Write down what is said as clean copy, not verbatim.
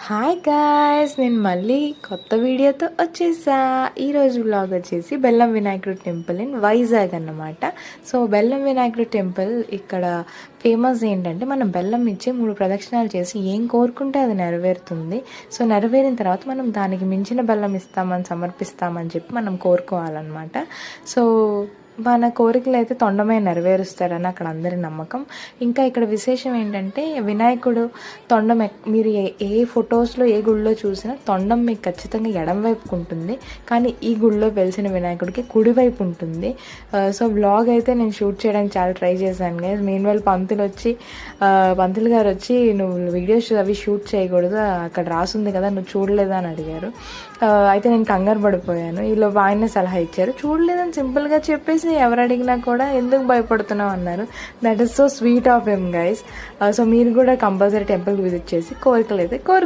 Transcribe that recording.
Hi guys, నేను మళ్ళీ కొత్త వీడియోతో వచ్చేసా. ఈరోజు వ్లాగ్ వచ్చేసి బెల్లం వినాయకుడు టెంపుల్ ఇన్ వైజాగ్ అన్నమాట. సో బెల్లం వినాయకుడు టెంపుల్ ఇక్కడ ఫేమస్ ఏంటంటే, మనం బెల్లం ఇచ్చి 3 ప్రదక్షిణాలు చేసి ఏం కోరుకుంటే అది నెరవేరుతుంది. సో నెరవేరిన తర్వాత మనం దానికి మించిన బెల్లం ఇస్తామని సమర్పిస్తామని చెప్పి మనం కోరుకోవాలన్నమాట. సో మన కోరికలు అయితే తొండమే నెరవేరుస్తారని అక్కడ అందరి నమ్మకం. ఇంకా ఇక్కడ విశేషం ఏంటంటే, వినాయకుడు తొండం మీరు ఏ ఫొటోస్లో ఏ గుళ్ళో చూసినా తొండం మీకు ఖచ్చితంగా ఎడం వైపుకు ఉంటుంది, కానీ ఈ గుళ్ళో వెలిసిన వినాయకుడికి కుడివైపు ఉంటుంది. సో వ్లాగ్ అయితే నేను షూట్ చేయడానికి చాలా ట్రై చేశాను గైస్. మీన్వైల్ పంతులు గారు వచ్చి నువ్వు వీడియోస్ అవి షూట్ చేయకూడదు, అక్కడ రాసుంది కదా నువ్వు చూడలేదా అని అడిగారు. అయితే నేను కంగారు పడిపోయాను. ఈలో ఆయన సలహా ఇచ్చారు, చూడలేదని సింపుల్గా చెప్పేసి ఎవరు అడిగినా కూడా ఎందుకు భయపడుతున్నావు అన్నారు. That is so sweet of him guys. So మీరు కూడా కంపల్సరీ టెంపుల్కి విజిట్ చేసి కోరికలు అయితే